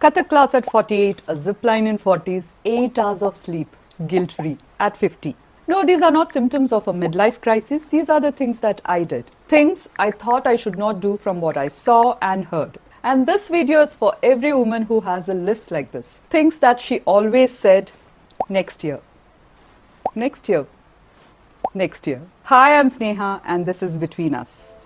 Kathak class at 48, a zipline in 40s, 8 hours of sleep, guilt-free at 50. No, these are not symptoms of a midlife crisis. These are the things that I did. Things I thought I should not do from what I saw and heard. And this video is for every woman who has a list like this. Things that she always said, next year, next year, next year. Hi, I'm Sneha and this is Between Us.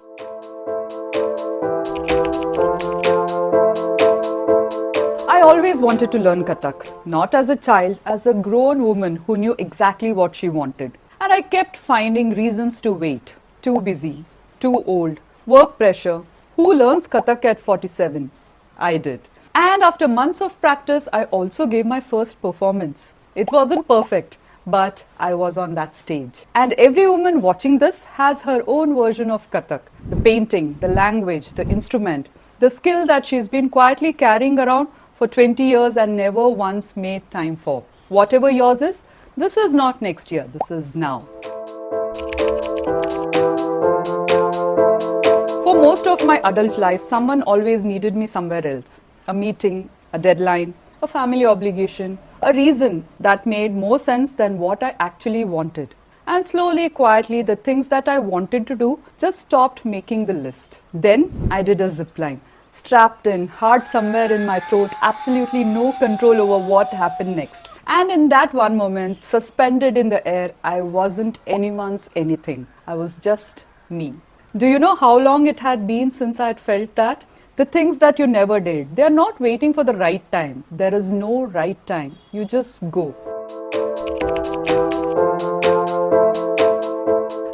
I always wanted to learn Kathak, not as a child, as a grown woman who knew exactly what she wanted. And I kept finding reasons to wait. Too busy, too old, work pressure. Who learns Kathak at 47? I did. And after months of practice, I also gave my first performance. It wasn't perfect, but I was on that stage. And every woman watching this has her own version of Kathak. The painting, the language, the instrument, the skill that she's been quietly carrying around for 20 years and never once made time for. Whatever yours is, this is not next year, this is now. For most of my adult life, someone always needed me somewhere else. A meeting, a deadline, a family obligation, a reason that made more sense than what I actually wanted. And slowly, quietly, the things that I wanted to do just stopped making the list. Then I did a zipline. Strapped in, heart somewhere in my throat, absolutely no control over what happened next. And in that one moment, suspended in the air, I wasn't anyone's anything. I was just me. Do you know how long it had been since I had felt that? The things that you never did, they are not waiting for the right time. There is no right time. You just go.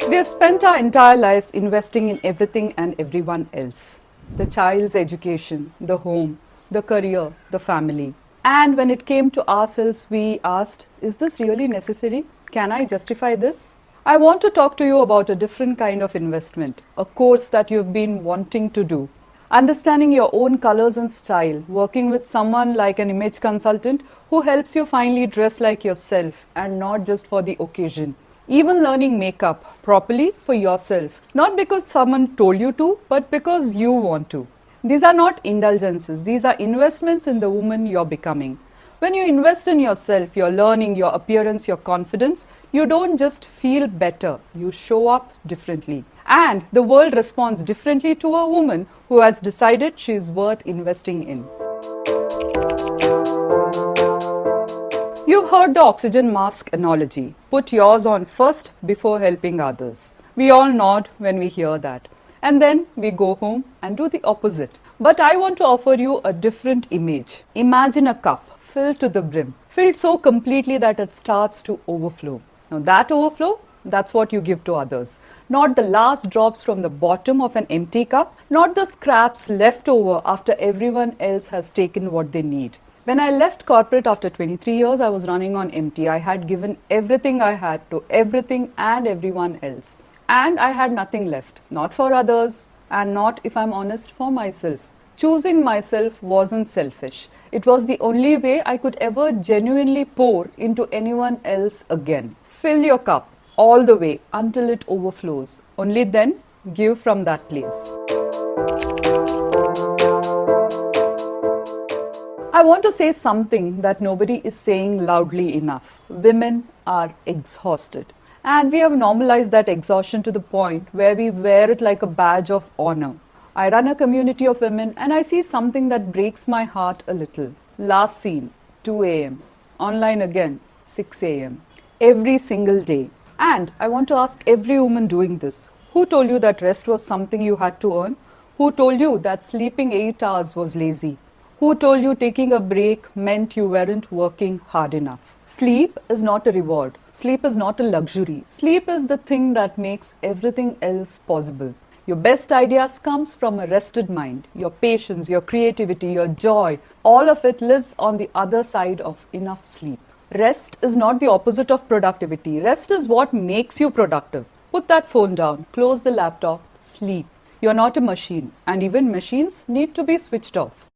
We have spent our entire lives investing in everything and everyone else. The child's education, the home, the career, the family. And when it came to ourselves, we asked, is this really necessary? Can I justify this? I want to talk to you about a different kind of investment, a course that you've been wanting to do. Understanding your own colors and style, working with someone like an image consultant who helps you finally dress like yourself and not just for the occasion. Even learning makeup properly for yourself, not because someone told you to, but because you want to. These are not indulgences, these are investments in the woman you're becoming. When you invest in yourself, your learning, your appearance, your confidence, you don't just feel better, you show up differently. And the world responds differently to a woman who has decided she's worth investing in. You've heard the oxygen mask analogy. Put yours on first before helping others. We all nod when we hear that. And then we go home and do the opposite. But I want to offer you a different image. Imagine a cup filled to the brim, filled so completely that it starts to overflow. Now that overflow, that's what you give to others. Not the last drops from the bottom of an empty cup, not the scraps left over after everyone else has taken what they need. When I left corporate after 23 years, I was running on empty. I had given everything I had to everything and everyone else. And I had nothing left. Not for others and not, if I'm honest, for myself. Choosing myself wasn't selfish. It was the only way I could ever genuinely pour into anyone else again. Fill your cup all the way until it overflows. Only then, give from that place. I want to say something that nobody is saying loudly enough. Women are exhausted. And we have normalized that exhaustion to the point where we wear it like a badge of honor. I run a community of women and I see something that breaks my heart a little. Last seen, 2 a.m. Online again, 6 a.m. Every single day. And I want to ask every woman doing this, who told you that rest was something you had to earn? Who told you that sleeping 8 hours was lazy? Who told you taking a break meant you weren't working hard enough? Sleep is not a reward. Sleep is not a luxury. Sleep is the thing that makes everything else possible. Your best ideas comes from a rested mind. Your patience, your creativity, your joy, all of it lives on the other side of enough sleep. Rest is not the opposite of productivity. Rest is what makes you productive. Put that phone down, close the laptop, sleep. You're not a machine, and even machines need to be switched off.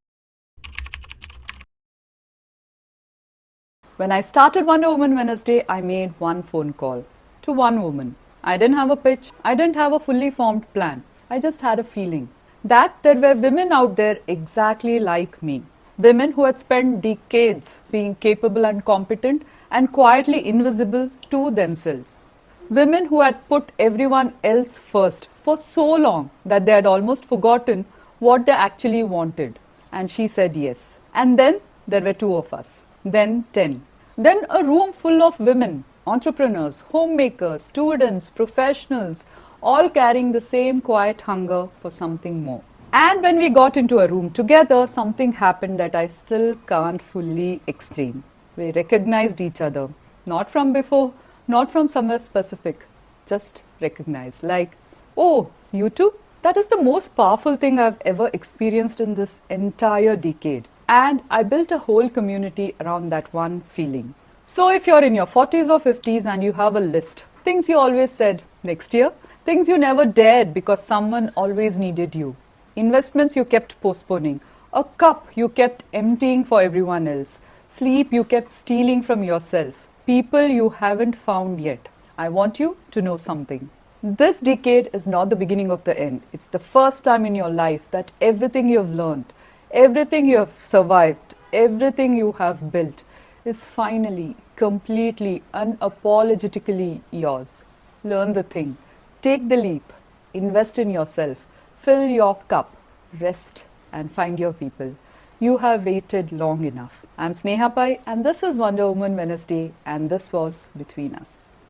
When I started Wonder Woman Wednesday, I made one phone call to one woman. I didn't have a pitch. I didn't have a fully formed plan. I just had a feeling that there were women out there exactly like me, Women who had spent decades being capable and competent and quietly invisible to themselves. Women who had put everyone else first for so long that they had almost forgotten what they actually wanted. And she said yes. And then there were two of us. Then 10. Then a room full of women, entrepreneurs, homemakers, students, professionals, all carrying the same quiet hunger for something more. And when we got into a room together, something happened that I still can't fully explain. We recognized each other, not from before, not from somewhere specific, just recognized. Like, oh, you too? That is the most powerful thing I've ever experienced in this entire decade. And I built a whole community around that one feeling. So if you're in your 40s or 50s and you have a list, things you always said next year, things you never dared because someone always needed you, investments you kept postponing, a cup you kept emptying for everyone else, sleep you kept stealing from yourself, people you haven't found yet. I want you to know something. This decade is not the beginning of the end. It's the first time in your life that everything you have learned, everything you have survived, everything you have built is finally, completely, unapologetically yours. Learn the thing. Take the leap. Invest in yourself. Fill your cup. Rest and find your people. You have waited long enough. I'm Sneha Pai and this is Wonder Woman Wednesday and this was Between Us.